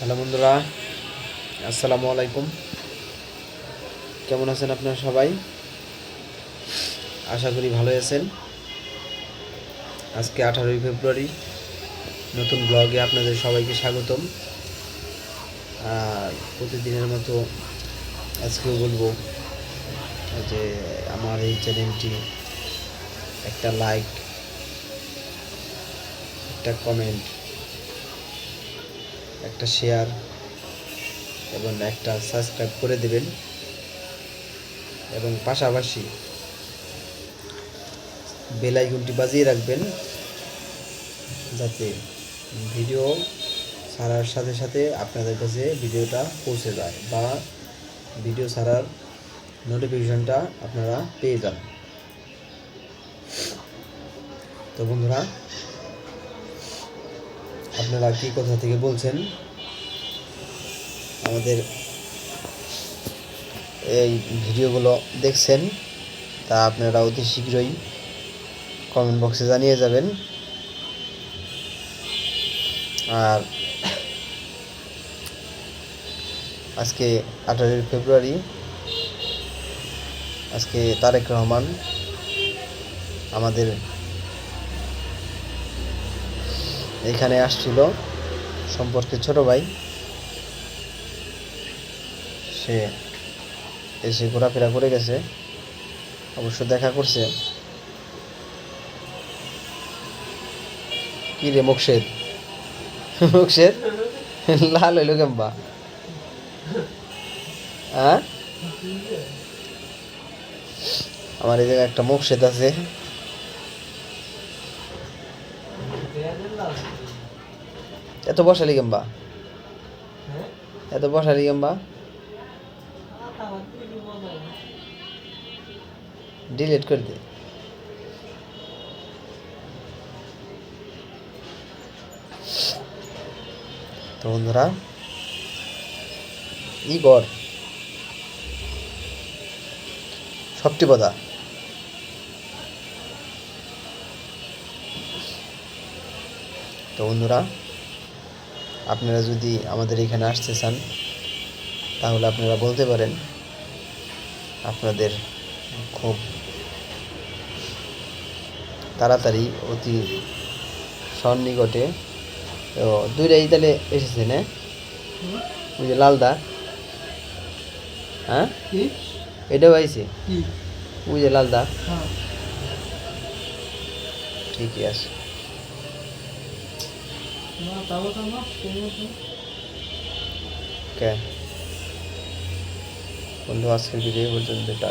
Hello বন্ধুরা, আসসালামু আলাইকুম। কেমন আছেন আপনারা সবাই? আশা করি ভালো আছেন। আজকে 18ই ফেব্রুয়ারি, নতুন ব্লগে আপনাদের সবাইকে স্বাগতম। আর প্রতিদিনের মতো আজকেও বলবো যে আমার এই চ্যানেলটি একটা লাইক, একটা কমেন্ট, একটা শেয়ার এবং একটা সাবস্ক্রাইব করে দেবেন এবং পাশাপাশি বেল আইকনটি বাজিয়ে রাখবেন, যাতে ভিডিও ছাড়ার সাথে সাথে আপনাদের কাছে ভিডিওটা পৌঁছে যায় বা ভিডিও ছাড়ার নোটিফিকেশনটা আপনারা পেয়ে যান। তো বন্ধুরা, আপনারা কি কোথা থেকে বলছেন আমাদের এই ভিডিওগুলো দেখছেন, তা আপনারা অতি শীঘ্রই কমেন্ট বক্সে জানিয়ে যাবেন। আর আজকে 18 ফেব্রুয়ারি, আজকে তারেক রহমান আমাদের এখানে আসছিল সম্পর্কে ছোট ভাই, সে এসে ঘোরাফেরা করে গেছে, অবশ্য দেখা করছে। কি রে মোকশেদ, মোকশেদ লাল হইল কেম্বা? হ্যাঁ, আমার এই জায়গায় একটা মোকশেদ আছে। এত বসালি কেম্বা, এত বসালি কেম্বা? ডিলিট করে দে। তো বন্ধুরা, ইগর সবটি কথা। তো বন্ধুরা, আপনারা যদি আমাদের এখানে আসতে চান তাহলে আপনারা বলতে পারেন। আপনাদের খুব তাড়াতাড়ি অতি সন্নিকটে তো দুইটাই তাহলে এসেছে না? ওই যে লালদা, হ্যাঁ এটাও আইছে, ওই যে লালদা, ঠিকই আছে। বন্ধু, আজকের ভিডিও পর্যন্ত, টাটা।